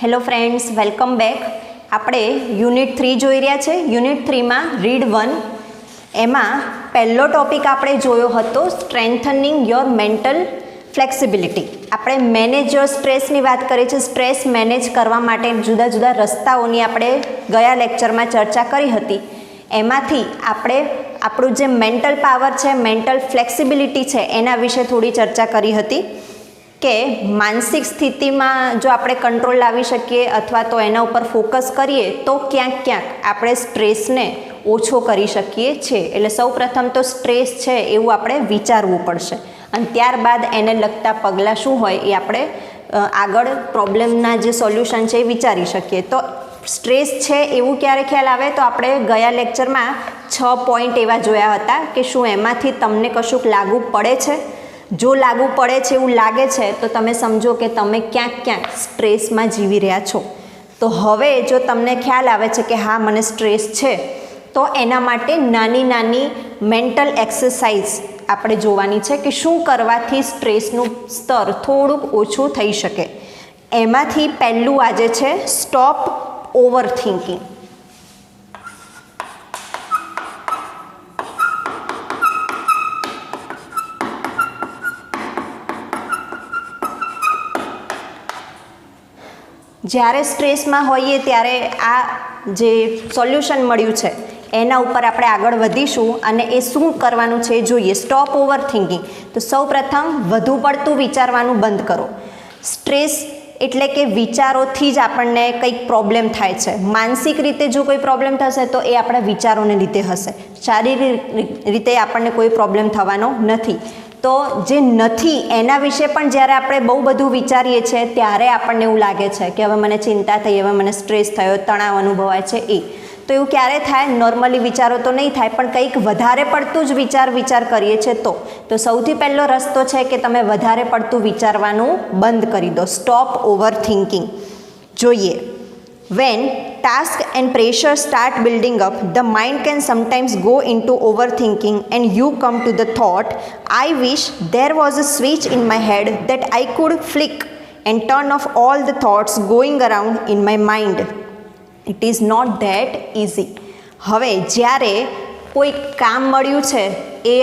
Hello friends, welcome back. આપણે unit 3 જોઈ રહ્યા છે. યુનિટ 3માં રીડ 1 એમાં પહેલો ટોપિક આપણે જોયો હતો સ્ટ્રેન્થનિંગ યોર મેન્ટલ ફ્લેક્સિબિલિટી. આપણે મેનેજ યોર સ્ટ્રેસની વાત કરી છે. સ્ટ્રેસ મેનેજ કરવા માટે જુદા જુદા રસ્તાઓની આપણે ગયા લેક્ચરમાં ચર્ચા કરી હતી. એમાંથી આપણે આપણું જે મેન્ટલ પાવર છે, મેન્ટલ ફ્લેક્સિબિલિટી છે, એના વિશે થોડી ચર્ચા કરી હતી કે માનસિક સ્થિતિમાં જો આપણે કંટ્રોલ લાવી શકીએ અથવા તો એના ઉપર ફોકસ કરીએ તો ક્યાંક ક્યાંક આપણે સ્ટ્રેસને ઓછો કરી શકીએ છીએ. એટલે સૌપ્રથમ તો સ્ટ્રેસ છે એવું આપણે વિચારવું પડશે અને ત્યારબાદ એને લગતા પગલાં શું હોય એ આપણે આગળ પ્રોબ્લેમના જે સોલ્યુશન છે એ વિચારી શકીએ. તો સ્ટ્રેસ છે એવું ક્યારે ખ્યાલ આવે તો આપણે ગયા લેક્ચરમાં 6 પોઈન્ટ એવા જોયા હતા કે શું એમાંથી તમને કશુંક લાગુ પડે છે. જો લાગુ પડે છે એવું લાગે છે તો તમે સમજો કે તમે ક્યાંક ક્યાંક સ્ટ્રેસમાં જીવી રહ્યા છો. તો હવે જો તમને ખ્યાલ આવે છે કે હા મને સ્ટ્રેસ છે તો એના માટે નાની નાની મેન્ટલ એક્સરસાઇઝ આપણે જોવાની છે કે શું કરવાથી સ્ટ્રેસનું સ્તર થોડુંક ઓછું થઈ શકે. એમાંથી પહેલું આજે છે સ્ટોપ ઓવર થિંકિંગ. જ્યારે સ્ટ્રેસમાં હોઈએ ત્યારે આ જે સોલ્યુશન મળ્યું છે એના ઉપર આપણે આગળ વધીશું અને એ શું કરવાનું છે એ જોઈએ. Stop over thinking. તો સૌપ્રથમ વધુ પડતું વિચારવાનું બંધ કરો. સ્ટ્રેસ એટલે કે વિચારોથી જ આપણને કંઈક પ્રોબ્લેમ થાય છે. માનસિક રીતે જો કોઈ પ્રોબ્લેમ થશે તો એ આપણા વિચારોને લીધે હશે. શારીરિક રીતે આપણને કોઈ પ્રોબ્લેમ થવાનો નથી. તો જે નથી એના વિશે પણ જ્યારે આપણે બહુ બધું વિચારીએ છીએ ત્યારે આપણને એવું લાગે છે કે હવે મને ચિંતા થઈ, હવે મને સ્ટ્રેસ થયો, તણાવ અનુભવાય છે. તો એવું ક્યારે થાય? નોર્મલી વિચારો તો નહીં થાય પણ કંઈક વધારે પડતું જ વિચાર કરીએ છીએ તો સૌથી પહેલો રસ્તો છે કે તમે વધારે પડતું વિચારવાનું બંધ કરી દો. Stop over thinking. જોઈએ, when task and pressure start building up, the mind can sometimes go into overthinking and you come to the thought, I wish there was a switch in my head that I could flick and turn off all the thoughts going around in my mind. It is not that easy. હવે જ્યારે કોઈ કામ મળ્યું છે એ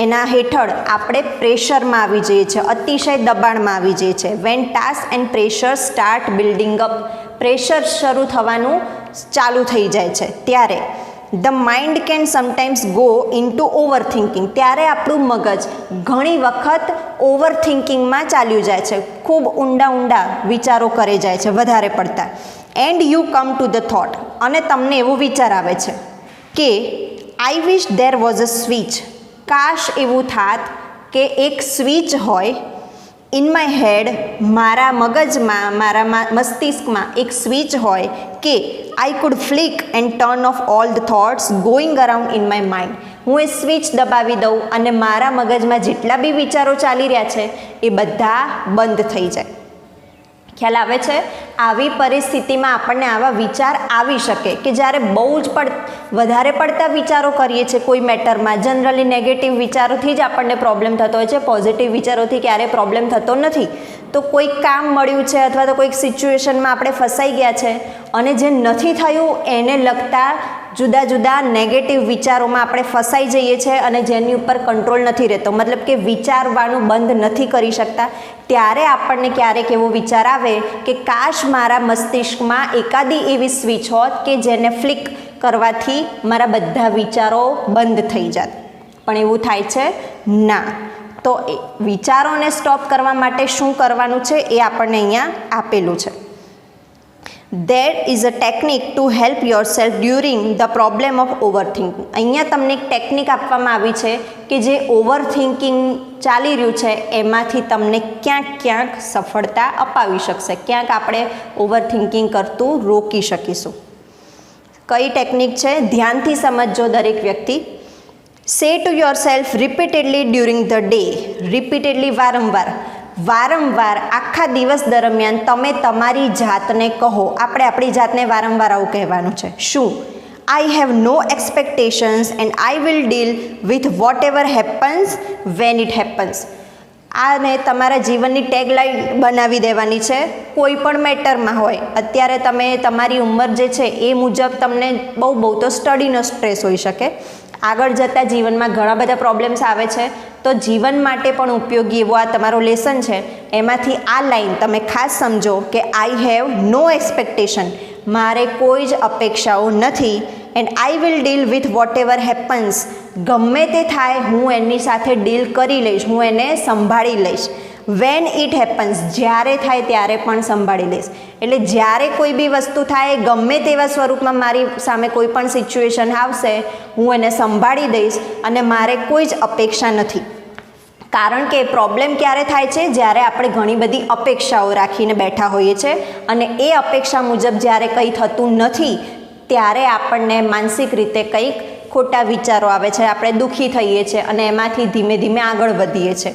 એના હેઠળ આપણે પ્રેશરમાં આવી જઈએ છીએ, અતિશય દબાણમાં આવી જઈએ છીએ. When task and pressure start building up, pressure શરૂ થવાનું ચાલુ થઈ જાય છે ત્યારે the mind can sometimes go into overthinking. ત્યારે આપણું મગજ ઘણી વખત ઓવર થિંકિંગમાં ચાલ્યું જાય છે. ખૂબ ઊંડા વિચારો કરે જાય છે વધારે પડતા. And you come to the thought, અને તમને એવો વિચાર આવે છે કે I wish there was a switch. કાશ એવું થાત કે એક સ્વિચ હોય ઇન માય હેડ, મારા મગજમાં, મારા મસ્તિષ્કમાં એક સ્વિચ હોય કે I could flick and turn off all the thoughts going around in my mind. હું એ સ્વિચ દબાવી દઉં અને મારા મગજમાં જેટલા બી વિચારો ચાલી રહ્યા છે એ બધા બંધ થઈ જાય. ખ્યાલ આવે છે? આવી પરિસ્થિતિમાં આપણને આવા વિચાર આવી શકે કે જ્યારે બહુ જ વધારે પડતા વિચારો કરીએ છીએ કોઈ મેટરમાં. જનરલી નેગેટિવ વિચારોથી જ આપણને પ્રોબ્લેમ થતો હોય છે. પોઝિટિવ વિચારોથી ક્યારેય પ્રોબ્લેમ થતો નથી. તો કોઈક કામ મળ્યું છે અથવા તો કોઈક સિચ્યુએશનમાં આપણે ફસાઈ ગયા છે અને જે નથી થયું એને લગતા જુદા જુદા નેગેટિવ વિચારોમાં આપણે ફસાઈ જઈએ છીએ અને જેની ઉપર કંટ્રોલ નથી રહેતો, મતલબ કે વિચારવાનું બંધ નથી કરી શકતા. ત્યારે આપણને ક્યારેક એવો વિચાર આવે કે કાશ મારા મસ્તિષ્કમાં એકાદી એવી સ્વિચ હોત કે જેને ફ્લિક કરવાથી મારા બધા વિચારો બંધ થઈ જાત. પણ એવું થાય છે ના. તો એ વિચારોને સ્ટોપ કરવા માટે શું કરવાનું છે એ આપણને અહીંયા આપેલું છે. There is a technique to help yourself during the problem of overthinking. અહીંયા તમને એક ટેકનિક આપવામાં આવી છે કે જે ઓવરથિંકિંગ ચાલી રહ્યું છે એમાંથી તમને ક્યાંક સફળતા અપાવી શકશે. ક્યાંક આપણે ઓવરથિંકિંગ કરતું રોકી શકીશું. કઈ ટેકનિક છે? ધ્યાનથી સમજજો દરેક વ્યક્તિ. સે to your self repeatedly during the day. Repeatedly વારંવાર આખા દિવસ દરમિયાન તમે તમારી જાતને કહો. આપણે આપણી જાતને વારંવાર આવું કહેવાનું છે. શું? I have no expectations and I will deal with whatever happens when it happens. આને તમારા જીવનની ટેગલાઇન બનાવી દેવાની છે કોઈ પણ મેટરમાં હોય. અત્યારે તમે તમારી ઉંમર જે છે એ મુજબ તમને બહુ તો સ્ટડીનો સ્ટ્રેસ હોઈ શકે. આગળ જતાં જીવનમાં ઘણા બધા પ્રોબ્લેમ્સ આવે છે, તો જીવન માટે પણ ઉપયોગી એવો આ તમારો લેસન છે. એમાંથી આ લાઈન તમે ખાસ સમજો કે આઈ હેવ નો એક્સપેક્ટેશન, મારે કોઈ જ અપેક્ષાઓ નથી. And I will deal with whatever happens, ગમે તે થાય હું એની સાથે ડીલ કરી લઈશ, હું એને સંભાળી લઈશ. વેન ઇટ હેપન્સ, જ્યારે થાય ત્યારે પણ સંભાળી લઈશ. એટલે જ્યારે કોઈ બી વસ્તુ થાય, ગમે તેવા સ્વરૂપમાં મારી સામે કોઈ પણ સિચ્યુએશન આવશે, હું એને સંભાળી દઈશ અને મારે કોઈ જ અપેક્ષા નથી. કારણ કે પ્રોબ્લેમ ક્યારે થાય છે? જ્યારે આપણે ઘણી બધી અપેક્ષાઓ રાખીને બેઠા હોઈએ છીએ અને એ અપેક્ષા મુજબ જ્યારે કંઈ થતું નથી ત્યારે આપણને માનસિક રીતે કંઈક ખોટા વિચારો આવે છે, આપણે દુઃખી થઈએ છીએ અને એમાંથી ધીમે ધીમે આગળ વધીએ છીએ.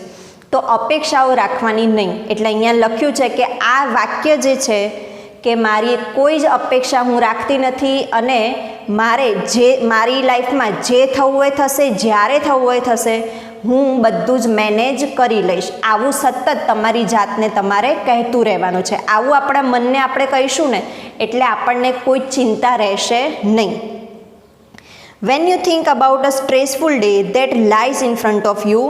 તો અપેક્ષાઓ રાખવાની નહીં. એટલે અહીંયા લખ્યું છે કે આ વાક્ય જે છે કે મારી કોઈ જ અપેક્ષા હું રાખતી નથી અને મારે જે મારી લાઈફમાં જે થવું હોય થશે, જ્યારે થવું હોય થશે, હું બધું જ મેનેજ કરી લઈશ. આવું સતત તમારી જાતને તમારે કહેતું રહેવાનું છે. આવું આપણા મનને આપણે કહીશું ને એટલે આપણને કોઈ ચિંતા રહેશે નહીં. When you think about a stressful day that lies in front of you,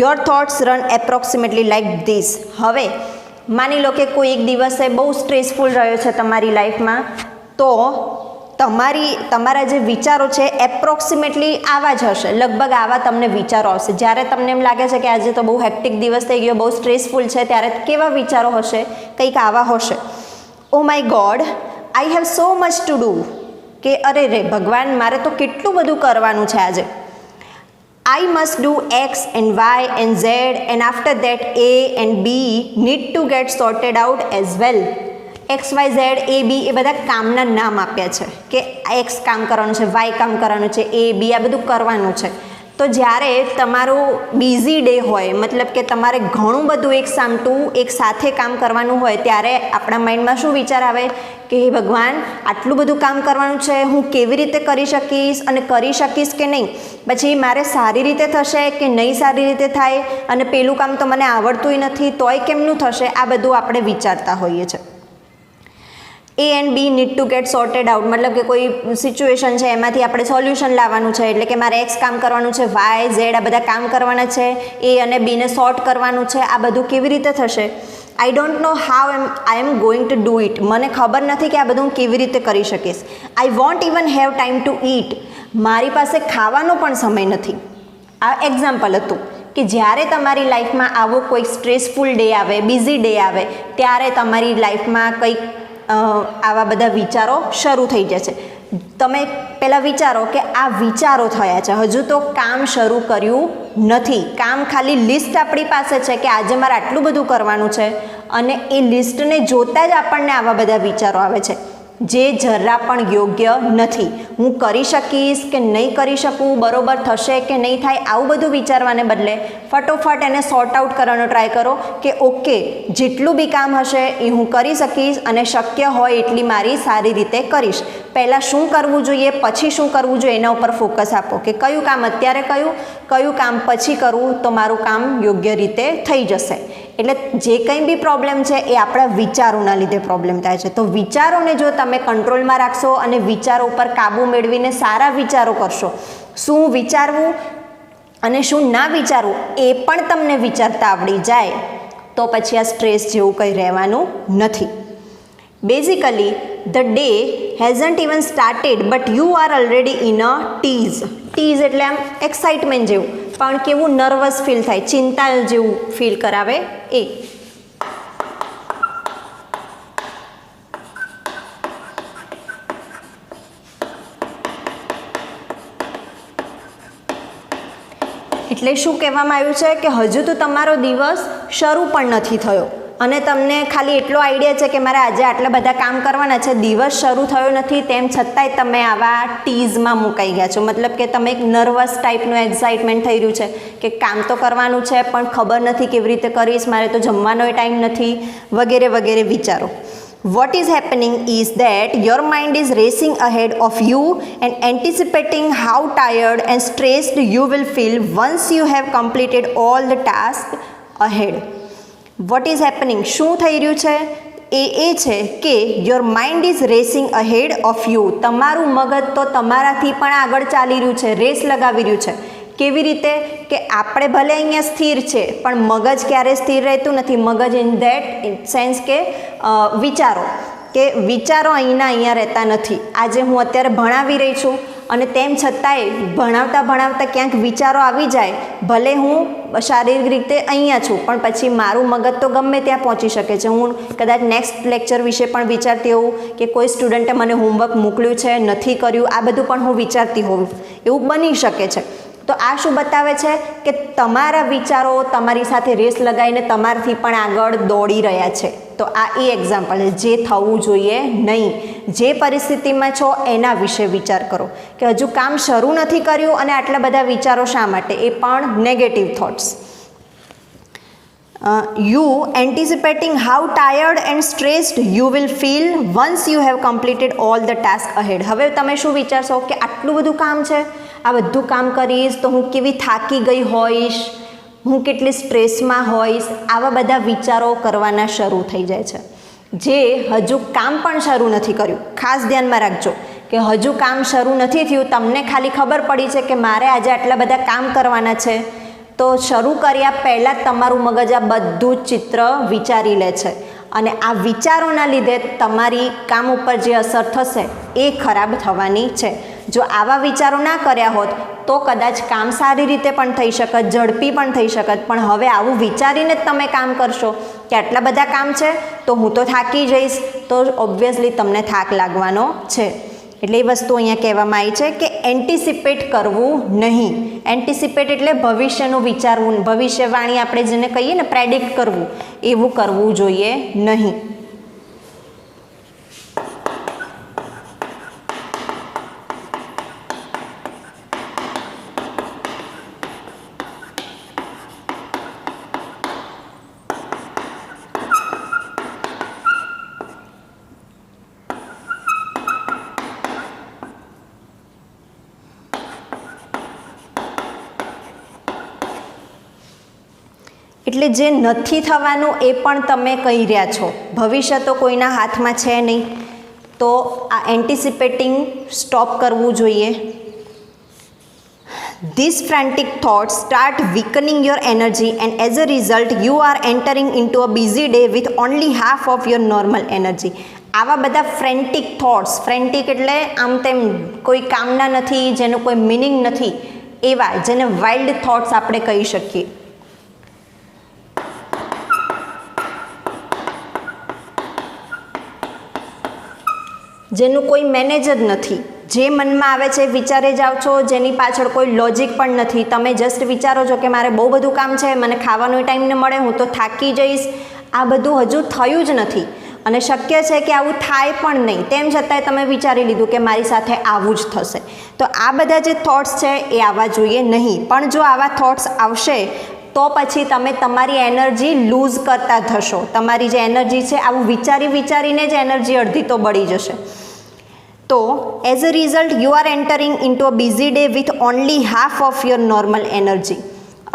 your thoughts run approximately like this. હવે માની લો કે કોઈ એક દિવસે બહુ સ્ટ્રેસફુલ રહ્યો છે તમારી લાઈફમાં, તો તમારા જે વિચારો છે એપ્રોક્સિમેટલી આવા જ હશે. લગભગ આવા તમને વિચારો આવશે. જ્યારે તમને એમ લાગે છે કે આજે તો બહુ હેક્ટિક દિવસ થઈ ગયો, બહુ સ્ટ્રેસફુલ છે, ત્યારે કેવા વિચારો હશે? કંઈક આવા હશે. Oh my God, I have so much to do, કે અરે રે ભગવાન, મારે તો કેટલું બધું કરવાનું છે આજે. I must do X and Y and Z and after that A and B need to get sorted out as well. X Y Z A B એ બધા કામના નામ આપ્યા છે કે એક્સ કામ કરવાનું છે, વાય કામ કરવાનું છે, એ બી આ બધું કરવાનું છે. તો જ્યારે તમારું બિઝી ડે હોય, મતલબ કે તમારે ઘણું બધું એક સામટું એક સાથે કામ કરવાનું હોય, ત્યારે આપણા માઇન્ડમાં શું વિચાર આવે કે હે ભગવાન, આટલું બધું કામ કરવાનું છે, હું કેવી રીતે કરી શકીશ અને કરી શકીશ કે નહીં, પછી મારે સારી રીતે થશે કે નહીં સારી રીતે થાય, અને પેલું કામ તો મને આવડતુંય નથી તોય કેમનું થશે, આ બધું આપણે વિચારતા હોઈએ છીએ. A and B need to get sorted out, મતલબ કે કોઈ સિચ્યુએશન છે એમાંથી આપણે સોલ્યુશન લાવવાનું છે. એટલે કે મારે એક્સ કામ કરવાનું છે, વાય ઝેડ આ બધા કામ કરવાના છે, એ અને બીને સોર્ટ કરવાનું છે. આ બધું કેવી રીતે થશે? I don't know how I am going to do it, મને ખબર નથી કે આ બધું હું કેવી રીતે કરી શકીશ. I want even have time to it, મારી પાસે ખાવાનો પણ સમય નથી. આ એક્ઝામ્પલ હતું કે જ્યારે તમારી લાઈફમાં આવો કોઈ સ્ટ્રેસફુલ ડે આવે, બિઝી ડે આવે, ત્યારે તમારી લાઈફમાં કંઈક આવા બધા વિચારો શરૂ થઈ જાય છે. તમે પહેલાં વિચારો કે આ વિચારો થયા છે, હજુ તો કામ શરૂ કર્યું નથી. કામ ખાલી લિસ્ટ આપણી પાસે છે કે આજે મારે આટલું બધું કરવાનું છે, અને એ લિસ્ટને જોતાં જ આપણને આવા બધા વિચારો આવે છે જે જરા પણ યોગ્ય નથી. હું કરી શકીશ કે નહીં કરી શકું, બરોબર થશે કે નહીં થાય, આવું બધું વિચારવાને બદલે ફટોફટ એને સોર્ટ આઉટ કરવાનો ટ્રાય કરો કે ઓકે, જેટલું બી કામ હશે એ હું કરી શકીશ અને શક્ય હોય એટલી મારી સારી રીતે કરીશ. પહેલાં શું કરવું જોઈએ, પછી શું કરવું જોઈએ, એના ઉપર ફોકસ આપો કે કયું કામ અત્યારે કયું કામ પછી કરવું તો મારું કામ યોગ્ય રીતે થઈ જશે. એટલે જે કંઈ બી પ્રોબ્લેમ છે એ આપણા વિચારોના લીધે પ્રોબ્લેમ થાય છે. તો વિચારોને જો તમે કંટ્રોલમાં રાખશો અને વિચારો ઉપર કાબૂ મેળવીને સારા વિચારો કરશો, શું વિચારવું અને શું ના વિચારવું એ પણ તમને વિચારતા આવડી જાય, તો પછી આ સ્ટ્રેસ જેવું કંઈ રહેવાનું નથી. Basically the day hasn't even started but you are already in a tease. Tease એટલે આમ એક્સાઇટમેન્ટ જેવું, પણ કેવું નર્વસ ફીલ થાય, ચિંતા જેવું ફીલ કરાવે એ. એટલે શું કહેવામાં આવ્યું છે કે હજુ તો તમારો દિવસ શરૂ પણ નથી થયો અને તમને ખાલી એટલો આઈડિયા છે કે મારે આજે આટલા બધા કામ કરવાના છે, દિવસ શરૂ થયો નથી, તેમ છતાંય તમે આવા ટીઝમાં મુકાઈ ગયા છો. મતલબ કે તમે એક નર્વસ ટાઈપનું એક્સાઇટમેન્ટ થઈ રહ્યું છે કે કામ તો કરવાનું છે પણ ખબર નથી કેવી રીતે કરીશ, મારે તો જમવાનોય ટાઈમ નથી, વગેરે વગેરે વિચારો. What is happening is that your mind is racing ahead of you and anticipating how tired and stressed you will feel once you have completed all the tasks ahead. What is happening, શું થઈ રહ્યું છે? એ છે કે your mind is racing ahead of you. તમારું મગજ તો તમારાથી પણ આગળ ચાલી રહ્યું છે, રેસ લગાવી રહ્યું છે. કેવી રીતે કે આપણે ભલે અહીંયા સ્થિર છે પણ મગજ ક્યારે સ્થિર રહેતું નથી. મગજ ઇન ધેટ સેન્સ કે વિચારો અહીંયા રહેતા નથી. આજે હું અત્યારે ભણાવી રહી છું અને તેમ છતાંય ભણાવતા ક્યાંક વિચારો આવી જાય. ભલે હું શારીરિક રીતે અહીંયા છું પણ પછી મારું મગજ તો ગમે ત્યાં પહોંચી શકે છે. હું કદાચ નેક્સ્ટ લેક્ચર વિશે પણ વિચારતી હોઉં કે કોઈ સ્ટુડન્ટે મને હોમવર્ક મોકલ્યું છે, નથી કર્યું, આ બધું પણ હું વિચારતી હોઉં, એવું બની શકે છે. તો આ શું બતાવે છે કે તમારા વિચારો તમારી સાથે રેસ લગાવીને તમારાથી પણ આગળ દોડી રહ્યા છે. તો આ એક્ઝામ્પલ છે જે થવું જોઈએ નહીં. જે પરિસ્થિતિમાં છો એના વિશે વિચાર કરો કે હજુ કામ શરૂ નથી કર્યું અને આટલા બધા વિચારો શા માટે, એ પણ negative thoughts. You anticipating how tired and stressed you will feel once you have completed all the task ahead. હવે તમે શું વિચારશો કે આટલું બધું કામ છે, આ બધું કામ કરીશ તો હું કેવી થાકી ગઈ હોઈશ, હું કેટલી સ્ટ્રેસમાં હોઈશ, આવા બધા વિચારો કરવાના શરૂ થઈ જાય છે. જે હજુ કામ પણ શરૂ નથી કર્યું. ખાસ ધ્યાનમાં રાખજો કે હજુ કામ શરૂ નથી થયું, તમને ખાલી ખબર પડી છે કે મારે આજે આટલા બધા કામ કરવાના છે, તો શરૂ કર્યા પહેલાં જ તમારું મગજ આ બધું જ ચિત્ર વિચારી લે છે અને આ વિચારોના લીધે તમારી કામ ઉપર જે અસર થશે એ ખરાબ થવાની છે. જો આવા વિચારો ના કર્યા હોત તો કદાચ કામ સારી રીતે પણ થઈ શકત, ઝડપી પણ થઈ શકત. પણ હવે આવું વિચારીને જ તમે કામ કરશો કે આટલા બધા કામ છે તો હું તો થાકી જઈશ, તો ઓબ્વિયસલી તમને થાક લાગવાનો છે. એટલે એ વસ્તુ અહીંયા કહેવામાં આવી છે કે એન્ટિસિપેટ કરવું નહીં. એન્ટિસિપેટ એટલે ભવિષ્યનું વિચારવું, ભવિષ્યવાણી આપણે જેને કહીએ ને પ્રેડિક્ટ કરવું, એવું કરવું જોઈએ નહીં. એટલે જે નથી થવાનું એ પણ તમે કહી રહ્યા છો. ભવિષ્ય તો કોઈના હાથમાં છે નહીં, તો આ એન્ટિસિપેટિંગ સ્ટોપ કરવું જોઈએ. These frantic thoughts start weakening your energy and as a result you are entering into a busy day with only half of your normal energy. આવા બધા ફ્રેન્ટિક થોટ્સ, ફ્રેન્ટિક એટલે આમ તેમ કોઈ કામના નથી, જેનો કોઈ મિનિંગ નથી, એવા જેને વાઇલ્ડ થોટ્સ આપણે કહી શકીએ. જેનું કોઈ મેનેજ જ નથી, જે મનમાં આવે છે વિચારે જાઓ છો, જેની પાછળ કોઈ લોજિક પણ નથી. તમે જસ્ટ વિચારો છો કે મારે બહુ બધું કામ છે, મને ખાવાનો ટાઈમ ન મળે, હું તો થાકી જઈશ. આ બધું હજુ થયું જ નથી અને શક્ય છે કે આવું થાય પણ નહીં. તેમ છતાંય તમે વિચારી લીધું કે મારી સાથે આવું જ થશે. તો આ બધા જે થોટ્સ છે એ આવવા જોઈએ નહીં. પણ જો આવા થોટ્સ આવશે તો પછી તમે તમારી એનર્જી લૂઝ કરતા થશો. તમારી જે એનર્જી છે આવું વિચારીને જ એનર્જી અડધી તો બળી જશે. તો as a result you are entering into a busy day with only half of your normal energy.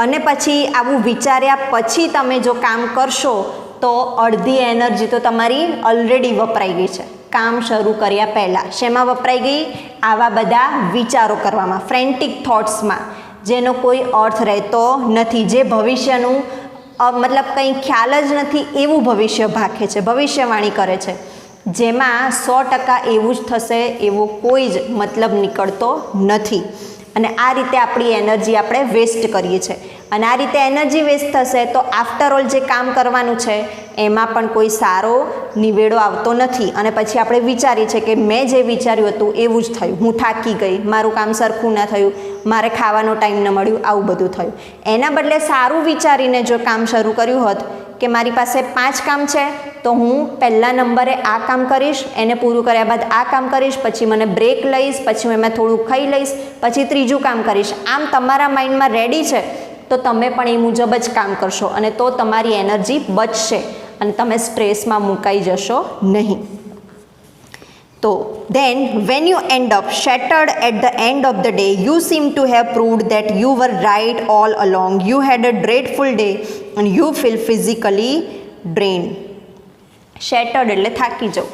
અને પછી આવું વિચાર્યા પછી તમે જો કામ કરશો તો અડધી એનર્જી તો તમારી ઓલરેડી વપરાઈ ગઈ છે કામ શરૂ કર્યા પહેલાં. શેમાં વપરાઈ ગઈ? આવા બધા વિચારો કરવામાં, ફ્રેન્ટિક થોટ્સમાં, જેનો કોઈ અર્થ રહેતો નથી, જે ભવિષ્યનું મતલબ કંઈ ખ્યાલ જ નથી એવું ભવિષ્ય ભાખે છે, ભવિષ્યવાણી કરે છે, જેમાં 100% એવું જ થશે એવો કોઈ જ મતલબ નીકળતો નથી. અને આ રીતે આપણી એનર્જી આપણે વેસ્ટ કરીએ છીએ. અને આ રીતે એનર્જી વેસ્ટ થશે તો આફ્ટર ઓલ જે કામ કરવાનું છે એમાં પણ કોઈ સારો નિવેડો આવતો નથી. અને પછી આપણે વિચારીએ છીએ કે મેં જે વિચાર્યું હતું એવું જ થયું, હું થાકી ગઈ, મારું કામ સરખું ના થયું, મારે ખાવાનો ટાઈમ ન મળ્યું, આવું બધું થયું. એના બદલે સારું વિચારીને જો કામ શરૂ કર્યું હોત કે મારી પાસે 5 કામ છે તો હું પહેલા નંબરે આ કામ કરીશ, એને પૂરું કર્યા બાદ આ કામ કરીશ, પછી મને બ્રેક લઈશ, પછી હું એમાં થોડું ખાઈ લઈશ, પછી ત્રીજું કામ કરીશ. આમ તમારા માઇન્ડમાં રેડી છે તો તમે પણ એ મુજબ જ કામ કરશો અને તો તમારી એનર્જી બચશે અને તમે સ્ટ્રેસમાં મુકાઈ જશો નહીં. તો then when you end up shattered at the end of the day, you seem to have proved that you were right all along. You had a dreadful day and you feel physically drained. Shattered એટલે થાકી જવું.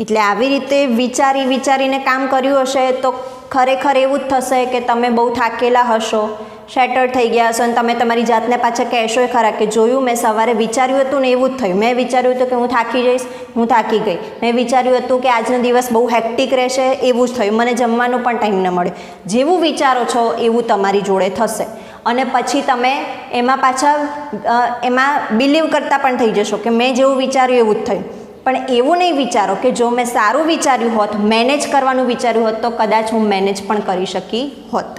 એટલે આવી રીતે વિચારીને કામ કર્યું હશે તો ખરેખર એવું જ થશે કે તમે બહુ થાકેલા હશો, શેટર થઈ ગયા હશો અને તમે તમારી જાતને પાછા કહેશો ખરા કે જોયું મેં સવારે વિચાર્યું હતું ને એવું જ થયું. મેં વિચાર્યું હતું કે હું થાકી જઈશ, હું થાકી ગઈ. મેં વિચાર્યું હતું કે આજનો દિવસ બહુ હેક્ટિક રહેશે, એવું જ થયું. મને જમવાનો પણ ટાઈમ ન મળે. જેવું વિચારો છો એવું તમારી જોડે થશે અને પછી તમે એમાં પાછા એમાં બિલીવ કરતા પણ થઈ જશો કે મેં જેવું વિચાર્યું એવું જ થયું. પણ એવું નહીં વિચારો કે જો મેં સારું વિચાર્યું હોત, મેનેજ કરવાનું વિચાર્યું હોત તો કદાચ હું મેનેજ પણ કરી શકી હોત.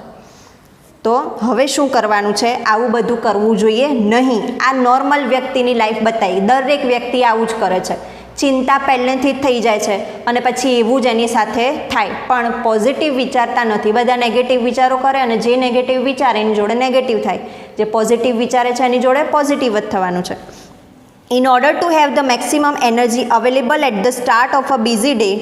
તો હવે શું કરવાનું છે? આવું બધું કરવું જોઈએ નહીં. આ નોર્મલ વ્યક્તિની લાઈફ બતાવી. દરેક વ્યક્તિ આવું જ કરે છે. ચિંતા પહેલેથી જ થઈ જાય છે અને પછી એવું જ એની સાથે થાય. પણ પોઝિટિવ વિચારતા નથી. બધા નેગેટિવ વિચારો કરે અને જે નેગેટિવ વિચારે એની જોડે નેગેટિવ થાય. જે પોઝિટિવ વિચારે છે એની જોડે પોઝિટિવ જ થવાનું છે. In order to have the maximum energy available at the start of a busy day,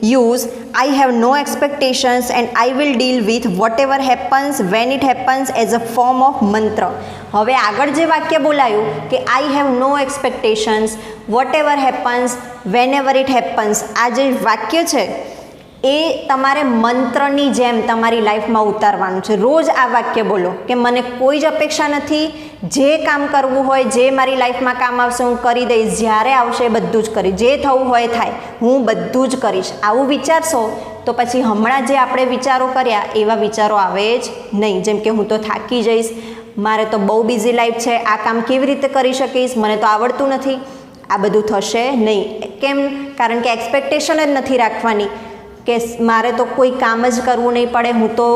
use I have no expectations and I will deal with whatever happens when it happens as a form of mantra. હવે આગળ જે વાક્ય બોલાયું કે I have no expectations, whatever happens, whenever it happens, આ જે વાક્ય છે એ તમારે મંત્રની જેમ તમારી લાઈફમાં ઉતારવાનું છે. રોજ આ વાક્ય બોલો કે મને કોઈ જ અપેક્ષા નથી, જે કામ કરવું હોય, જે મારી લાઈફમાં કામ આવશે હું કરી દઈશ, જ્યારે આવશે એ બધું જ કરીશ, જે થવું હોય થાય, હું બધું જ કરીશ. આવું વિચારશો તો પછી હમણાં જે આપણે વિચારો કર્યા એવા વિચારો આવે જ નહીં. જેમ કે હું તો થાકી જઈશ, મારે તો બહુ બિઝી લાઈફ છે, આ કામ કેવી રીતે કરી શકીશ, મને તો આવડતું નથી, આ બધું થશે નહીં. કેમ? કારણ કે એક્સપેક્ટેશન જ નથી રાખવાની કે મારે તો કોઈ કામ જ કરવું નહીં પડે, હું તો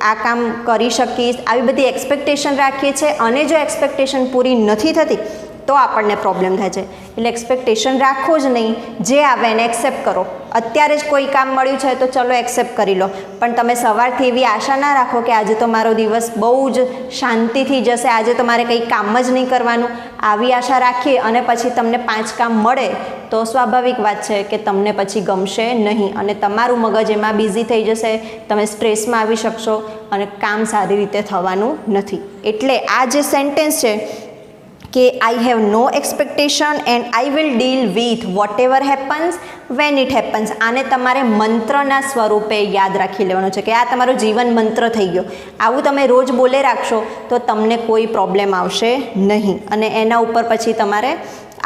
આ કામ કરી શકીશ. આવી બધી એક્સપેક્ટેશન રાખીએ છીએ અને જો એક્સપેક્ટેશન પૂરી નથી થતી તો આપણને પ્રોબ્લેમ થાય છે. એટલે એક્સપેક્ટેશન રાખો જ નહીં. જે આવે એને એક્સેપ્ટ કરો. અત્યારે જ કોઈ કામ મળ્યું છે તો ચલો એક્સેપ્ટ કરી લો, પણ તમે સવારથી એવી આશા ના રાખો કે આજે તો મારો દિવસ બહુ જ શાંતિથી જશે, આજે તો મારે કંઈ કામ જ નહીં કરવાનું. આવી આશા રાખીએ અને પછી તમને 5 કામ મળે તો સ્વાભાવિક વાત છે કે તમને પછી ગમશે નહીં અને તમારું મગજ એમાં બિઝી થઈ જશે, તમે સ્ટ્રેસમાં આવી શકશો અને કામ સારી રીતે થવાનું નથી. એટલે આ જે સેન્ટેન્સ છે કે I have no expectation and I will deal with whatever happens when it happens, આને તમારે મંત્રના સ્વરૂપે યાદ રાખી લેવાનું છે કે આ તમારો જીવન મંત્ર થઈ ગયો. આવું તમે રોજ બોલે રાખશો તો તમને કોઈ પ્રોબ્લેમ આવશે નહીં અને એના ઉપર પછી તમારે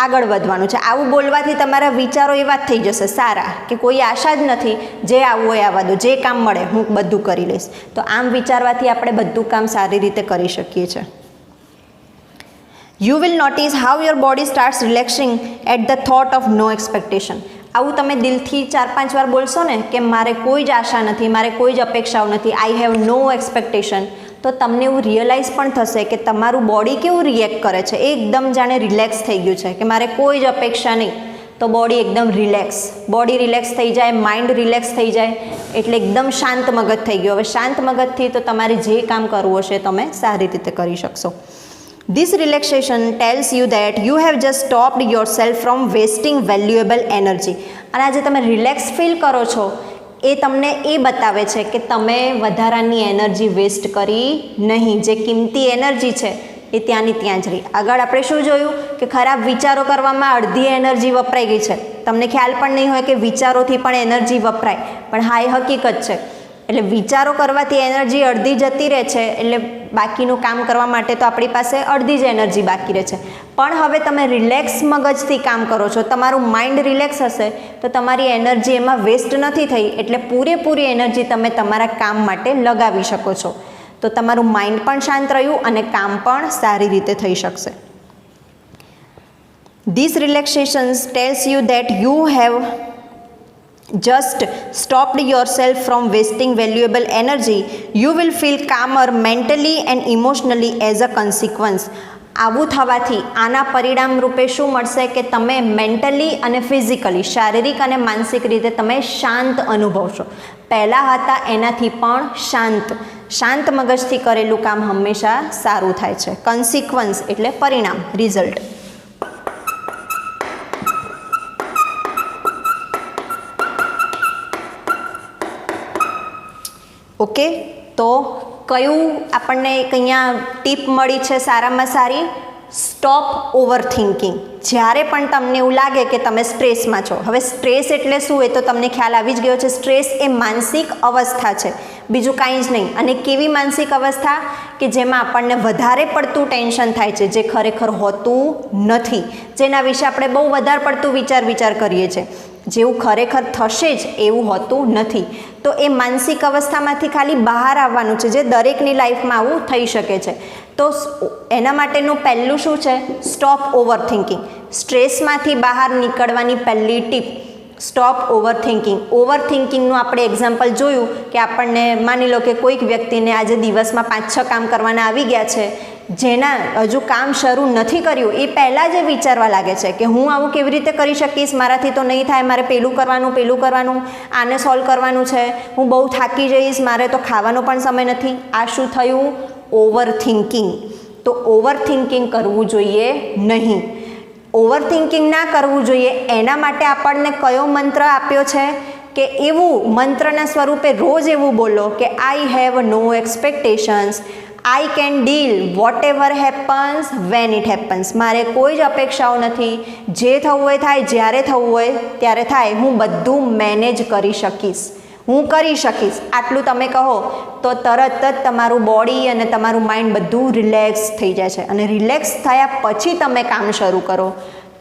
આગળ વધવાનું છે. આવું બોલવાથી તમારા વિચારો એવા જ થઈ જશે સારા કે કોઈ આશા જ નથી, જે આવવું હોય આવવા દો, જે કામ મળે હું બધું કરી લઈશ. તો આમ વિચારવાથી આપણે બધું કામ સારી રીતે કરી શકીએ છીએ. You will notice how your body starts relaxing at the thought of no expectation. આવું તમે દિલથી 4-5 વાર બોલશો ને કે મારે કોઈ જ આશા નથી, મારે કોઈ જ અપેક્ષાઓ નથી, આઈ હેવ નો એક્સપેક્ટેશન, તો તમને એવું રિયલાઇઝ પણ થશે કે તમારું બોડી કેવું રિએક્ટ કરે છે. એકદમ જાણે રિલેક્સ થઈ ગયું છે કે મારે કોઈ જ અપેક્ષા નહીં, તો બોડી એકદમ રિલેક્સ, બોડી રિલેક્સ થઈ જાય, માઇન્ડ રિલેક્સ થઈ જાય એટલે એકદમ શાંત મગજ થઈ ગયું. હવે શાંત મગજથી તો તમારે જે કામ કરવું હશે તમે સારી રીતે કરી શકશો. This relaxation tells you that you have just stopped yourself from wasting valuable energy. અને આજે તમે રિલેક્સ ફીલ કરો છો એ તમને એ બતાવે છે કે તમે વધારાની એનર્જી વેસ્ટ કરી નહીં. જે કિંમતી એનર્જી છે એ ત્યાંની ત્યાં જ રહી. આગળ આપણે શું જોયું કે ખરાબ વિચારો કરવામાં અડધી એનર્જી વપરાઈ ગઈ છે. તમને ખ્યાલ પણ નહીં હોય કે વિચારોથી પણ એનર્જી વપરાય, પણ હા એ હકીકત છે. એટલે વિચારો કરવાથી એનર્જી અડધી જતી રહે છે એટલે બાકીનું કામ કરવા માટે તો આપણી પાસે અડધી જ એનર્જી બાકી રહે છે. પણ હવે તમે રિલેક્સ મગજથી કામ કરો છો, તમારું માઇન્ડ રિલેક્સ હશે તો તમારી એનર્જી એમાં વેસ્ટ નથી થઈ એટલે પૂરેપૂરી એનર્જી તમે તમારા કામ માટે લગાવી શકો છો. તો તમારું માઇન્ડ પણ શાંત રહ્યું અને કામ પણ સારી રીતે થઈ શકશે. This relaxation tells you that you have just stopped yourself from wasting valuable energy. You will feel calmer mentally and emotionally as a consequence. આવું થવાથી આના પરિણામ રૂપે શું મળશે કે તમે મેન્ટલી અને ફિઝિકલી, શારીરિક અને માનસિક રીતે તમે શાંત અનુભવશો. પહેલાં હતા એનાથી પણ શાંત મગજથી કરેલું કામ હંમેશા સારું થાય છે. કન્સિક્વન્સ એટલે પરિણામ, રિઝલ્ટ. ઓકે, તો કયું આપણને એક અહીંયા ટીપ મળી છે સારામાં સારી? Stop over thinking. જ્યારે પણ તમને એવું લાગે કે તમે સ્ટ્રેસમાં છો, હવે સ્ટ્રેસ એટલે શું એ તો તમને ખ્યાલ આવી જ ગયો છે. સ્ટ્રેસ એ માનસિક અવસ્થા છે, બીજું કાંઈ જ નહીં. અને કેવી માનસિક અવસ્થા? કે જેમાં આપણને વધારે પડતું ટેન્શન થાય છે, જે ખરેખર હોતું નથી, જેના વિશે આપણે બહુ વધારે પડતું વિચાર કરીએ છીએ, જેવું ખરેખર થશે જ એવું હોતું નથી. તો એ માનસિક અવસ્થામાંથી ખાલી બહાર આવવાનું છે, જે દરેકની લાઈફમાં આવું થઈ શકે છે. તો એના માટેનું પહેલું શું છે? Stop over thinking. સ્ટ્રેસમાંથી બહાર નીકળવાની પહેલી tip stop over thinking. Over થિંકિંગનું આપણે એક્ઝામ્પલ જોયું કે આપણને માની લો કે કોઈક વ્યક્તિને આજે દિવસમાં 5-6 કામ કરવાના આવી ગયા છે, જેના હજુ કામ શરૂ નથી કર્યું એ પહેલાં જ વિચારવા લાગે છે કે હું આવું કેવી રીતે કરી શકીશ, મારાથી તો નહીં થાય, મારે પેલું કરવાનું, આને સોલ્વ કરવાનું છે, હું બહુ થાકી જઈશ, મારે તો ખાવાનો પણ સમય નથી. આ શું થયું? Over thinking. તો ઓવર થિંકિંગ કરવું જોઈએ નહીં. ઓવર થિંકિંગ ના કરવું જોઈએ એના માટે આપણને કયો મંત્ર આપ્યો છે? કે એવું મંત્રના સ્વરૂપે રોજ એવું બોલો કે I have no expectations, I can deal whatever happens when it happens. મારે કોઈ જ અપેક્ષાઓ નથી, જે થવું હોય થાય, જ્યારે થવું હોય ત્યારે થાય, હું બધું મેનેજ કરી શકીશ. આટલું તમે કહો તો તરત જ તમારું બોડી અને તમારું માઇન્ડ બધું રિલેક્સ થઈ જાય છે. અને રિલેક્સ થયા પછી તમે કામ શરૂ કરો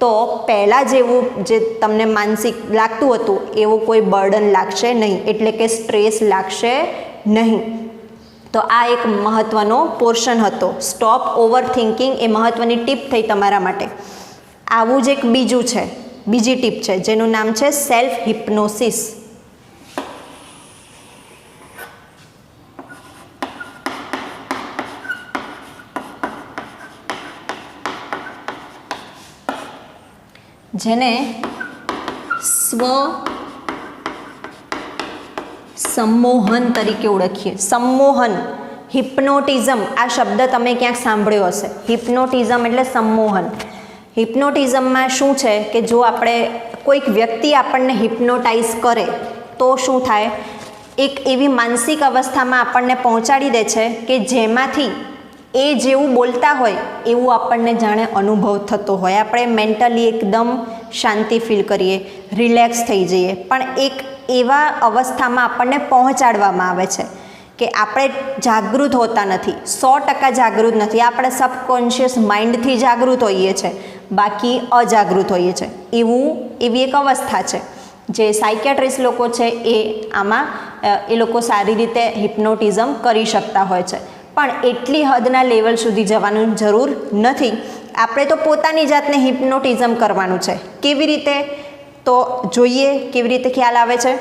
તો પહેલાં જેવું જે તમને માનસિક લાગતું હતું એવું કોઈ બર્ડન લાગશે નહીં, એટલે કે સ્ટ્રેસ લાગશે નહીં. તો આ એક મહત્ત્વનો પોર્શન હતો. સ્ટોપ ઓવર થિંકિંગ એ મહત્ત્વની ટીપ થઈ તમારા માટે. આવું જ એક બીજી ટીપ છે જેનું નામ છે સેલ્ફ હિપ્નોસિસ. જેને સ્વ સંમોહન તરીકે ઓળખીએ. સંમોહન, હિપ્નોટિઝમ, આ શબ્દ તમે ક્યાંક સાંભળ્યો હશે. હિપ્નોટિઝમ એટલે સંમોહન. હિપ્નોટિઝમમાં શું છે કે જો આપણે કોઈક વ્યક્તિ આપણને હિપ્નોટાઇઝ કરે તો શું થાય? એક એવી માનસિક અવસ્થામાં આપણને પહોંચાડી દે છે કે જેમાંથી એ જેવું બોલતા હોય એવું આપણને જાણે અનુભવ થતો હોય. આપણે મેન્ટલી એકદમ શાંતિ ફીલ કરીએ, રિલેક્સ થઈ જઈએ, પણ એક એવા અવસ્થામાં આપણને પહોંચાડવામાં આવે છે કે આપણે જાગૃત હોતા નથી, 100% જાગૃત નથી. આપણે સબકોન્શિયસ માઇન્ડથી જાગૃત હોઈએ છીએ, બાકી અજાગૃત હોઈએ છીએ. એવી એક અવસ્થા છે જે સાયકિયાટ્રિસ્ટ લોકો છે એ લોકો સારી રીતે હિપ્નોટિઝમ કરી શકતા હોય છે. પણ એટલી હદના લેવલ સુધી જવાનું જરૂર નથી. આપણે તો પોતાની જાતને હિપ્નોટિઝમ કરવાનું છે. કેવી રીતે? તો જોઈએ કેવી રીતે ખ્યાલ આવે છે.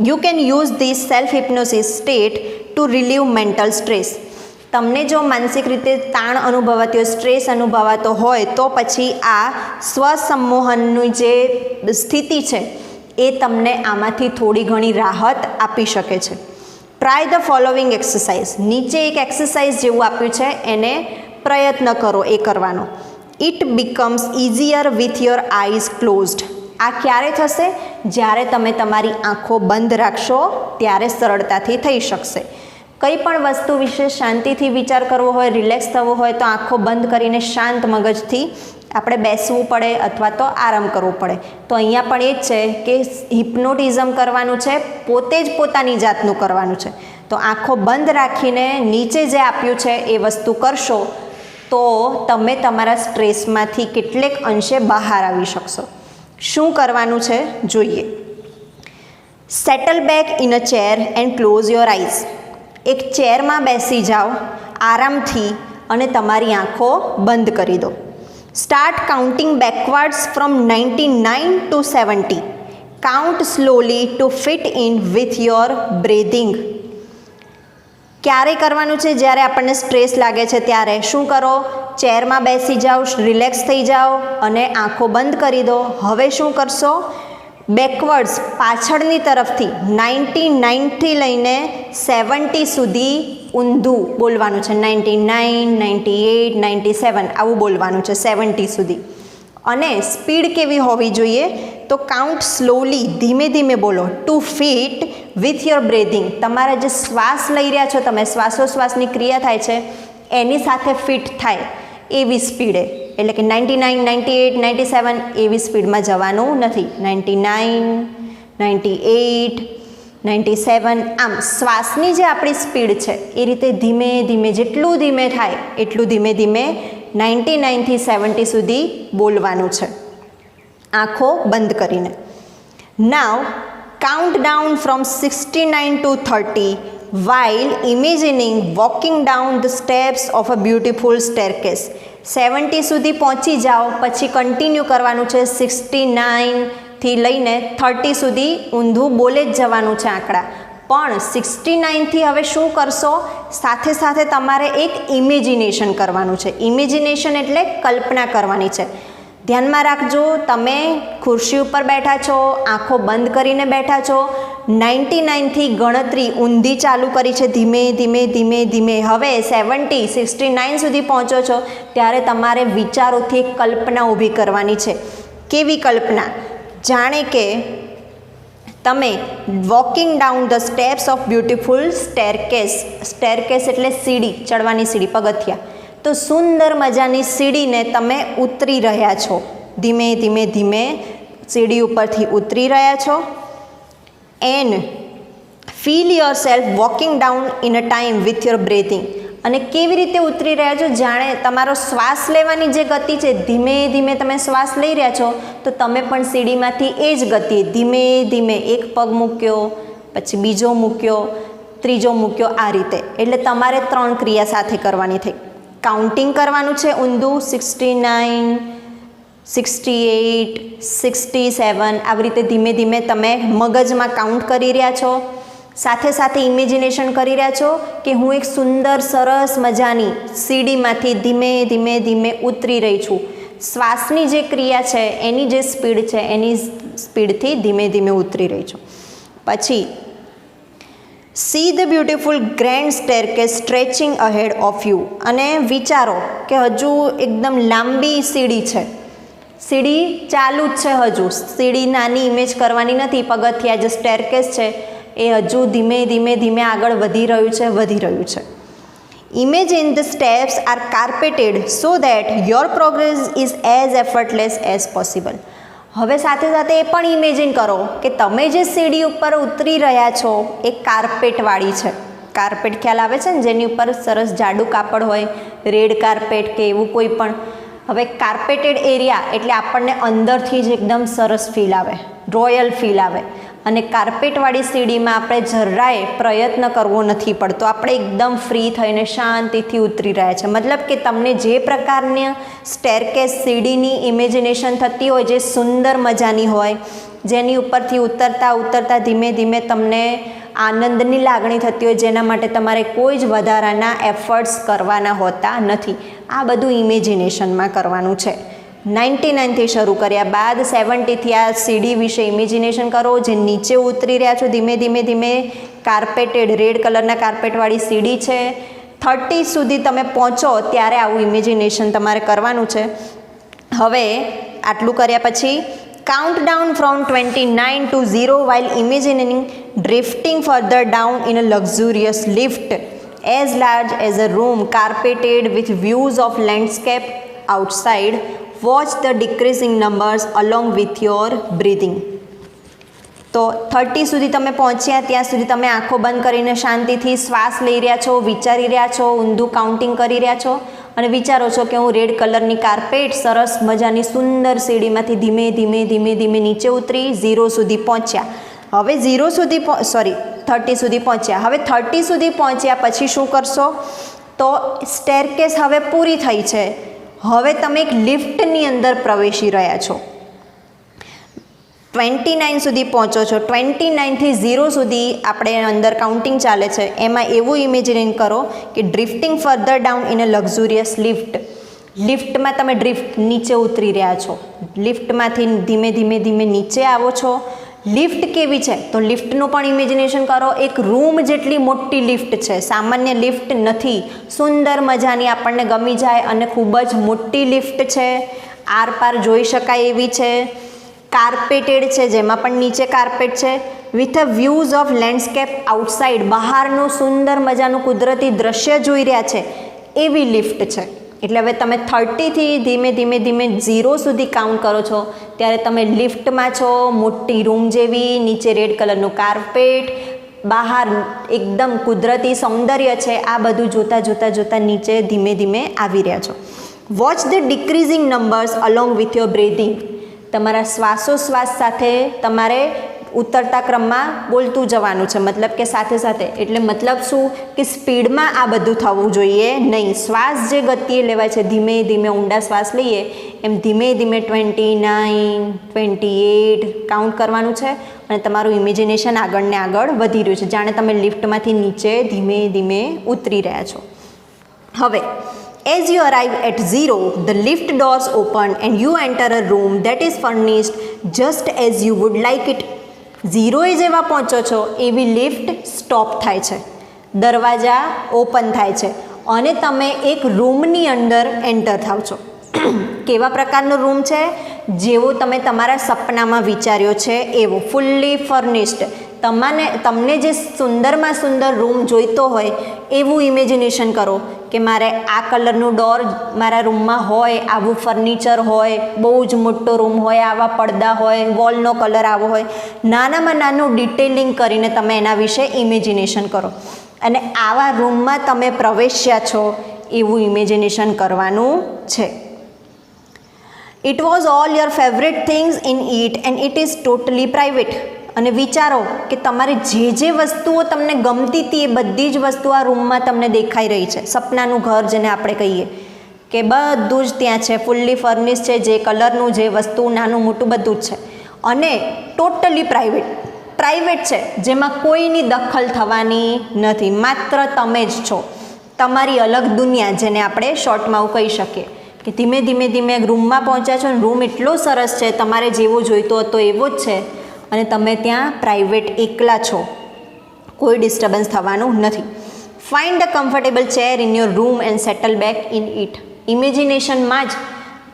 You can use this self hypnosis state to relieve mental stress. તમને જો માનસિક રીતે તાણ અનુભવાતી હોય, સ્ટ્રેસ અનુભવાતો હોય તો પછી આ સ્વસંમોહનની જે સ્થિતિ છે એ તમને આમાંથી થોડી ઘણી રાહત આપી શકે છે. Try the following exercise. નીચે એક એક્સરસાઇઝ જેવું આપ્યું છે, એને પ્રયત્ન કરો એ કરવાનો. It becomes easier with your eyes closed. આ ક્યારે થશે? જ્યારે તમે તમારી આંખો બંધ રાખશો ત્યારે સરળતાથી થઈ શકશે. કંઈ પણ વસ્તુ વિશે શાંતિથી વિચાર કરવો હોય, રિલેક્સ થવું હોય તો આંખો બંધ કરીને શાંત મગજથી આપણે બેસવું પડે અથવા તો આરામ કરવો પડે. તો અહીંયા પણ એ જ છે કે હિપ્નોટિઝમ કરવાનું છે, પોતે જ પોતાની જાતનું કરવાનું છે. તો આંખો બંધ રાખીને નીચે જે આપ્યું છે એ વસ્તુ કરશો તો તમે તમારા સ્ટ્રેસમાંથી કેટલેક અંશે બહાર આવી શકશો. શું કરવાનું છે જોઈએ. Settle back in a chair and close your eyes. એક ચેરમાં બેસી જાઓ આરામથી અને તમારી આંખો બંધ કરી દો. Start counting backwards from 99 to 70. Count slowly to fit in with your breathing. ક્યારે કરવાનું છે? જ્યારે આપણને સ્ટ્રેસ લાગે છે ત્યારે. શું કરો? ચેરમાં બેસી જાઓ, રિલેક્સ થઈ જાઓ અને આંખો બંધ કરી દો. હવે શું કરશો? બેકવર્ડ્સ પાછળની તરફથી 99થી લઈને 70 સુધી ઊંધું બોલવાનું છે. 99, 98, 97 આવું બોલવાનું છે 70 સુધી. અને સ્પીડ કેવી હોવી જોઈએ? તો કાઉન્ટ સ્લોલી, ધીમે ધીમે બોલો. ટુ ફિટ વિથ યોર બ્રેધિંગ, તમારા જે શ્વાસ લઈ રહ્યા છો તમે, શ્વાસોશ્વાસની ક્રિયા થાય છે એની સાથે ફિટ થાય એવી સ્પીડે. એટલે કે 99, 98, 97 એવી સ્પીડમાં જવાનું નથી. 99, 98, 97 આમ શ્વાસની જે આપણી સ્પીડ છે એ રીતે ધીમે ધીમે, જેટલું ધીમે થાય એટલું ધીમે ધીમે 99થી 70 સુધી બોલવાનું છે, આંખો બંધ કરીને. નાવ count down from 69 to 30 while imagining walking down the steps of a beautiful staircase. 70 સુધી પહોંચી જાઓ, પછી કન્ટિન્યુ કરવાનું છે 69થી લઈને 30 સુધી ઊંધું બોલે જ જવાનું છે આંકડા. પણ 69થી હવે શું કરશો? સાથે સાથે તમારે એક ઇમેજિનેશન કરવાનું છે. ઇમેજિનેશન એટલે કલ્પના કરવાની છે. ધ્યાનમાં રાખજો, તમે ખુરશી ઉપર બેઠા છો, આંખો બંધ કરીને બેઠા છો, 99થી ગણતરી ઊંધી ચાલુ કરી છે, ધીમે ધીમે ધીમે ધીમે. હવે 70, 69 સુધી પહોંચો છો ત્યારે તમારે વિચારોથી એક કલ્પના ઊભી કરવાની છે. કેવી કલ્પના? જાણે કે તમે walking down the steps of beautiful staircase. Staircase એટલે સીડી, ચડવાની સીડી, પગથિયા. તો સુંદર મજાની સીડીને તમે ઉતરી રહ્યા છો, ધીમે ધીમે ધીમે સીડી ઉપરથી ઉતરી રહ્યા છો. And feel your self walking down in a time with your breathing. અને કેવી રીતે ઉતરી રહ્યા છો? જાણે તમારો શ્વાસ લેવાની જે ગતિ છે, ધીમે ધીમે તમે શ્વાસ લઈ રહ્યા છો તો તમે પણ સીડીમાંથી એ જ ગતિ ધીમે ધીમે, એક પગ મૂક્યો, પછી બીજો મૂક્યો, ત્રીજો મૂક્યો, આ રીતે. એટલે તમારે 3 ક્રિયા સાથે કરવાની થઈ. કાઉન્ટિંગ કરવાનું છે ઊંધું, 69, 68, 67 આવી રીતે ધીમે ધીમે તમે મગજમાં કાઉન્ટ કરી રહ્યા છો. સાથે સાથે ઇમેજિનેશન કરી રહ્યા છો કે હું એક સુંદર સરસ મજાની સીડીમાંથી ધીમે ધીમે ધીમે ઉતરી રહી છું. શ્વાસની જે ક્રિયા છે એની જે સ્પીડ છે એની સ્પીડથી ધીમે ધીમે ઉતરી રહી છું. પછી see the beautiful grand staircase stretching ahead of you. અને વિચારો કે હજુ એકદમ લાંબી સીડી છે, સીડી ચાલુ જ છે, હજુ સીડી નાની ઇમેજ કરવાની નથી. પગથિયા જે સ્ટેરકેસ છે એ હજુ ધીમે ધીમે ધીમે આગળ વધી રહ્યું છે. Imagine the steps are carpeted so that your progress is as effortless as possible. હવે સાથે સાથે એ પણ ઇમેજિન કરો કે તમે જે સીડી ઉપર ઉતરી રહ્યા છો એ કાર્પેટવાળી છે. કાર્પેટ ખ્યાલ આવે છે ને, જેની ઉપર સરસ જાડું કાપડ હોય, રેડ કાર્પેટ કે એવું કોઈ પણ. હવે કાર્પેટેડ એરિયા એટલે આપણને અંદરથી જ એકદમ સરસ ફીલ આવે, રોયલ ફીલ આવે. અને કાર્પેટવાળી સીડીમાં આપણે જરાય પ્રયત્ન કરવો નથી પડતો, આપણે એકદમ ફ્રી થઈને શાંતિથી ઉતરી રહ્યા છે. મતલબ કે તમને જે પ્રકારની સ્ટેરકેસ સીડીની ઇમેજિનેશન થતી હોય, જે સુંદર મજાની હોય, જેની ઉપરથી ઉતરતા ઉતરતા ધીમે ધીમે તમને આનંદની લાગણી થતી હોય, જેના માટે તમારે કોઈ જ વધારાના એફર્ટ્સ કરવાના હોતા નથી. આ બધું ઇમેજિનેશનમાં કરવાનું છે. 99થી શરૂ કર્યા બાદ 70થી આ સીડી વિશે ઇમેજિનેશન કરો, જે નીચે ઉતરી રહ્યા છો ધીમે ધીમે ધીમે. કાર્પેટેડ રેડ કલરના કાર્પેટવાળી સીડી છે. 30 સુધી તમે પહોંચો ત્યારે આવું ઇમેજિનેશન તમારે કરવાનું છે. હવે આટલું કર્યા પછી count down from 29 to 0 while imagining drifting further down in a luxurious lift as large as a room carpeted with views of landscape outside. Watch the decreasing numbers along with your breathing. તો 30 સુધી તમે પહોંચ્યા ત્યાં સુધી તમે આંખો બંધ કરીને શાંતિથી શ્વાસ લઈ રહ્યા છો, વિચારી રહ્યા છો, ઊંધું કાઉન્ટિંગ કરી રહ્યા છો અને વિચારો છો કે હું રેડ કલરની કાર્પેટ સરસ મજાની સુંદર સીડીમાંથી ધીમે ધીમે ધીમે ધીમે નીચે ઉતરી 0 સુધી પહોંચ્યા. હવે 30 સુધી પહોંચ્યા. હવે 30 સુધી પહોંચ્યા પછી શું કરશો? તો સ્ટેરકેસ હવે પૂરી થઈ છે. હવે તમે એક લિફ્ટની અંદર પ્રવેશી રહ્યા છો. 29 સુધી પહોંચો છો. 29થી 0 સુધી આપણે અંદર કાઉન્ટિંગ ચાલે છે. એમાં એવું ઇમેજિન કરો કે drifting further down in a luxurious lift. લિફ્ટમાં તમે નીચે ઉતરી રહ્યા છો. લિફ્ટમાંથી ધીમે ધીમે ધીમે નીચે આવો છો લિફ્ટ કેવી છે તો લિફ્ટનું પણ ઇમેજિનેશન કરો. એક રૂમ જેટલી મોટી લિફ્ટ છે, સામાન્ય લિફ્ટ નથી, સુંદર મજાની આપણને ગમી જાય અને ખૂબ જ મોટી લિફ્ટ છે, આરપાર જોઈ શકાય એવી છે. કાર્પેટેડ છે, જેમાં પણ નીચે કાર્પેટ છે. With a views of landscape outside, બહારનું સુંદર મજાનું કુદરતી દ્રશ્ય જોઈ રહ્યા છે એવી લિફ્ટ છે. એટલે હવે તમે 30થી ધીમે ધીમે ધીમે 0 સુધી કાઉન્ટ કરો છો ત્યારે તમે લિફ્ટમાં છો, મોટી રૂમ જેવી, નીચે રેડ કલરનું કાર્પેટ, બહાર એકદમ કુદરતી સૌંદર્ય છે. આ બધું જોતાં જોતાં જોતાં નીચે ધીમે ધીમે આવી રહ્યા છો. Watch the decreasing numbers along with your breathing. તમારા શ્વાસોશ્વાસ સાથે તમારે ઉતરતા ક્રમમાં બોલતું જવાનું છે, મતલબ કે સાથે સાથે. એટલે મતલબ શું કે સ્પીડમાં આ બધું થવું જોઈએ નહીં. શ્વાસ જે ગતિએ લેવાય છે, ધીમે ધીમે ઊંડા શ્વાસ લઈએ એમ ધીમે ધીમે 29, 28 કાઉન્ટ કરવાનું છે અને તમારું ઇમેજિનેશન આગળ ને આગળ વધી રહ્યું છે, જાણે તમે લિફ્ટમાંથી નીચે ધીમે ધીમે ઉતરી રહ્યા છો. હવે as you arrive at 0, the lift doors open and you enter a room that is furnished just as you would like it. 0એ જેવા પહોંચો છો એવી લિફ્ટ સ્ટોપ થાય છે, દરવાજા ઓપન થાય છે અને તમે એક રૂમની અંદર એન્ટર થાવ છો. કેવા પ્રકારનો રૂમ છે? જેવો તમે તમારા સપનામાં વિચાર્યો છે એવો, ફૂલ્લી ફર્નિશ્ડ. તમને જે સુંદરમાં સુંદર રૂમ જોઈતો હોય એવું ઇમેજિનેશન કરો કે મારે આ કલરનું ડોર મારા રૂમમાં હોય, આવું ફર્નિચર હોય, બહુ જ મોટો રૂમ હોય, આવા પડદા હોય, વોલનો કલર આવો હોય. નાનામાં નાનું ડિટેલિંગ કરીને તમે એના વિશે ઇમેજિનેશન કરો અને આવા રૂમમાં તમે પ્રવેશ્યા છો એવું ઇમેજિનેશન કરવાનું છે. It was all your favorite things in it and it is totally private. અને વિચારો કે તમારે જે જે વસ્તુઓ તમને ગમતી હતી એ બધી જ વસ્તુ આ રૂમમાં તમને દેખાઈ રહી છે. સપનાનું ઘર જેને આપણે કહીએ કે બધું જ ત્યાં છે, ફૂલ્લી ફર્નિશ છે, જે કલરનું, જે વસ્તુ, નાનું મોટું બધું જ છે અને ટોટલી પ્રાઇવેટ છે, જેમાં કોઈની દખલ થવાની નથી. માત્ર તમે જ છો, તમારી અલગ દુનિયા, જેને આપણે શોર્ટમાં આવું કહી શકીએ. કે ધીમે ધીમે ધીમે રૂમમાં પહોંચ્યા છો અને રૂમ એટલો સરસ છે, તમારે જેવો જોઈતો હતો એવો જ છે અને તમે ત્યાં પ્રાઇવેટ એકલા છો, કોઈ ડિસ્ટર્બન્સ થવાનું નથી. Find a comfortable chair in your room and settle back in it. ઇમેજિનેશનમાં જ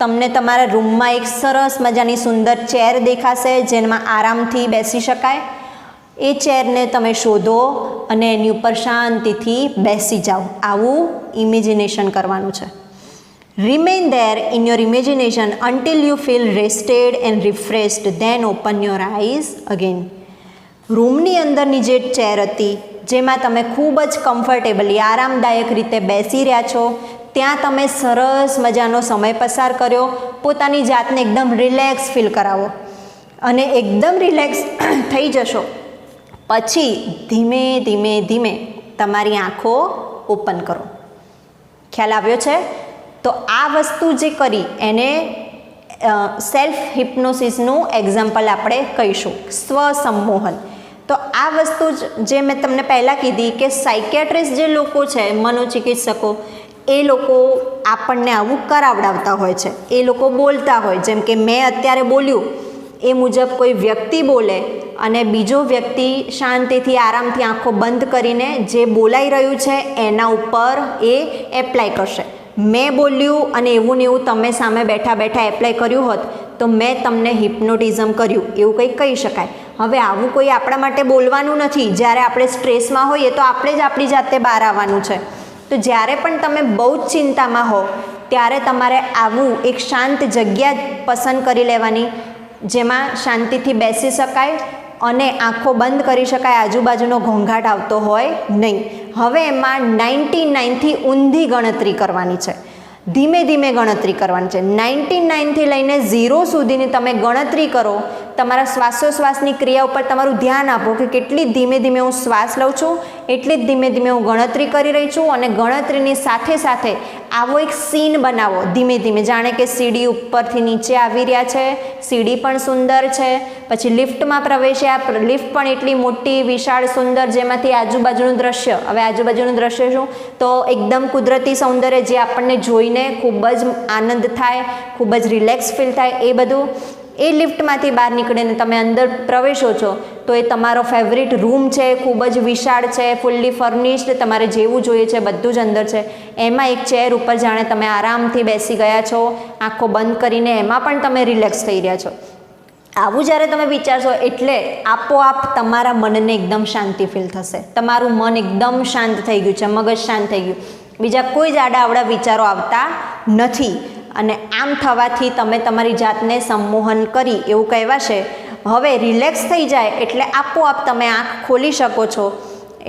તમને તમારા રૂમમાં એક સરસ મજાની સુંદર ચેર દેખાશે જેમાં આરામથી બેસી શકાય. એ ચેરને તમે શોધો અને એની ઉપર શાંતિથી બેસી જાઓ. આવું ઇમેજિનેશન કરવાનું છે. Remain there in your imagination until you feel rested and refreshed, then open your eyes again. રૂમની અંદરની જે ચેર હતી જેમાં તમે ખૂબ જ કમ્ફર્ટેબલી, આરામદાયક રીતે બેસી રહ્યા છો, ત્યાં તમે સરસ મજાનો સમય પસાર કર્યો. પોતાની જાતને એકદમ રિલેક્સ ફીલ કરાવો અને એકદમ રિલેક્સ થઈ જશો પછી ધીમે ધીમે ધીમે તમારી આંખો ઓપન કરો. ખ્યાલ આવ્યો છે? તો આ વસ્તુ જે કરી એને સેલ્ફ હિપ્નોસિસનું એક્ઝામ્પલ આપણે કહીશું, સ્વસંમોહન. તો આ વસ્તુ જે મેં તમને પહેલાં કીધી કે સાયકિયાટ્રિસ્ટ જે લોકો છે, મનોચિકિત્સકો, એ લોકો આપણને આવું કરાવડાવતા હોય છે. એ લોકો બોલતા હોય, જેમ કે મેં અત્યારે બોલ્યું એ મુજબ કોઈ વ્યક્તિ બોલે અને બીજો વ્યક્તિ શાંતિથી આરામથી આંખો બંધ કરીને જે બોલાઈ રહ્યું છે એના ઉપર એ એપ્લાય કરશે. મેં બોલ્યું અને એવું ને એવું તમે સામે બેઠા બેઠા એપ્લાય કર્યું હોત તો મેં તમને હિપ્નોટિઝમ કર્યું એવું કંઈક કહી શકાય. હવે આવું કોઈ આપણા માટે બોલવાનું નથી. જ્યારે આપણે સ્ટ્રેસમાં હોઈએ તો આપણે જ આપણી જાતે બહાર આવવાનું છે. તો જ્યારે પણ તમે બહુ જ ચિંતામાં હો ત્યારે તમારે આવું એક શાંત જગ્યા પસંદ કરી લેવાની જેમાં શાંતિથી બેસી શકાય અને આંખો બંધ કરી શકાય, આજુબાજુનો ઘોંઘાટ આવતો હોય નહીં. હવે એમાં 99થી ઊંધી ગણતરી કરવાની છે, ધીમે ધીમે ગણતરી કરવાની છે. 99થી લઈને 0 સુધીની તમે ગણતરી કરો. તમારા શ્વાસોશ્વાસની ક્રિયા ઉપર તમારું ધ્યાન આપો કે કેટલી ધીમે ધીમે હું શ્વાસ લઉં છું, એટલી જ ધીમે ધીમે હું ગણતરી કરી રહી છું. અને ગણતરીની સાથે સાથે આવો એક સીન બનાવો ધીમે ધીમે, જાણે કે સીડી ઉપરથી નીચે આવી રહ્યા છે, સીડી પણ સુંદર છે, પછી લિફ્ટમાં પ્રવેશ્યા, લિફ્ટ પણ એટલી મોટી વિશાળ સુંદર જેમાંથી આજુબાજુનું દ્રશ્ય, હવે આજુબાજુનું દ્રશ્ય શું તો એકદમ કુદરતી સૌંદર્ય જે આપણને જોઈને ખૂબ જ આનંદ થાય, ખૂબ જ રિલેક્સ ફીલ થાય એ બધું. એ લિફ્ટમાંથી બહાર નીકળીને તમે અંદર પ્રવેશો છો તો એ તમારો ફેવરિટ રૂમ છે, ખૂબ જ વિશાળ છે, ફૂલ્લી ફર્નિશ્ડ, તમારે જેવું જોઈએ છે બધું જ અંદર છે. એમાં એક ચેર ઉપર જાણે તમે આરામથી બેસી ગયા છો, આંખો બંધ કરીને એમાં પણ તમે રિલેક્સ થઈ રહ્યા છો. આવું જ્યારે તમે વિચારશો એટલે આપોઆપ તમારા મનને એકદમ શાંતિ ફીલ થશે. તમારું મન એકદમ શાંત થઈ ગયું છે, મગજ શાંત થઈ ગયું, બીજા કોઈ જ આડા વિચારો આવતા નથી. અને આમ થવાથી તમે તમારી જાતને સંમોહન કરી એવું કહેવાશે. હવે રિલેક્સ થઈ જાય એટલે આપોઆપ તમે આંખ ખોલી શકો છો.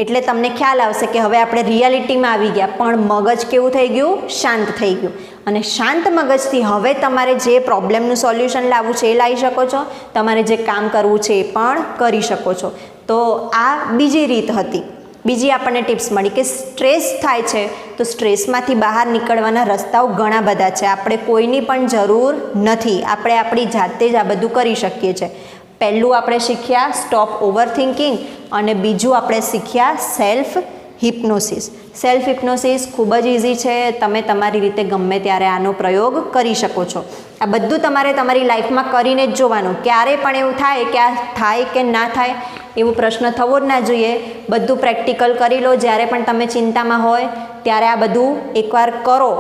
એટલે તમને ખ્યાલ આવશે કે હવે આપણે રિયાલિટીમાં આવી ગયા, પણ મગજ કેવું થઈ ગયું? શાંત થઈ ગયું. અને શાંત મગજથી હવે તમારે જે પ્રોબ્લેમનું સોલ્યુશન લાવવું છે એ લાવી શકો છો, તમારે જે કામ કરવું છે એ પણ કરી શકો છો. તો આ બીજી રીત હતી. બીજી આપણને ટિપ્સ મળી કે સ્ટ્રેસ થાય છે તો સ્ટ્રેસમાંથી બહાર નીકળવાના રસ્તાઓ ઘણા બધા છે. આપણે કોઈની પણ જરૂર નથી, આપણે આપણી જાતે જ આ બધું કરી શકીએ છીએ. પહેલું આપણે શીખ્યા સ્ટોપ ઓવર થિંકિંગ, અને બીજું આપણે શીખ્યા સેલ્ફ હિપ્નોસિસ. સેલ્ફ હિપ્નોસિસ ખૂબ જ ઇઝી છે, તમે તમારી રીતે ગમે ત્યારે આનો પ્રયોગ કરી શકો છો. આ બધું તમારે તમારી લાઈફમાં કરીને જ જોવાનું. ક્યારે પણ એવું થાય કે આ થાય કે ના થાય એવો પ્રશ્ન થવો જ ના જોઈએ. બધું પ્રેક્ટિકલ કરી લો. જ્યારે પણ તમે ચિંતામાં હોય ત્યારે આ બધું એકવાર કરો,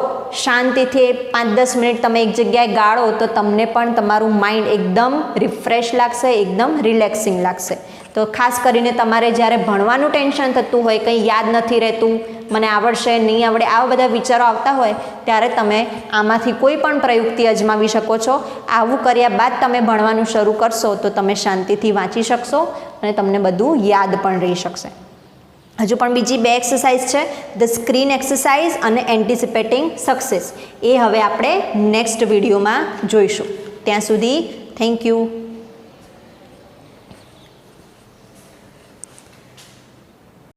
શાંતિથી 5-10 મિનિટ તમે એક જગ્યાએ ગાળો તો તમને પણ તમારું માઇન્ડ એકદમ રિફ્રેશ લાગશે, એકદમ રિલેક્સિંગ લાગશે. તો ખાસ કરીને તમારે જ્યારે ભણવાનું ટેન્શન થતું હોય, કંઈ યાદ નથી રહેતું, મને આવડશે નહીં આવડે, આવા બધા વિચારો આવતા હોય ત્યારે તમે આમાંથી કોઈ પણ પ્રયુક્તિ અજમાવી શકો છો. આવું કર્યા બાદ તમે ભણવાનું શરૂ કરશો તો તમે શાંતિથી વાંચી શકશો અને તમને બધું યાદ પણ રહી શકશે. હજુ પણ બીજી 2 એક્સરસાઇઝ છે, ધ સ્ક્રીન એક્સરસાઇઝ અને એન્ટિસિપેટિંગ સક્સેસ. એ હવે આપણે નેક્સ્ટ વિડીયોમાં જોઈશું. ત્યાં સુધી થેન્ક યુ.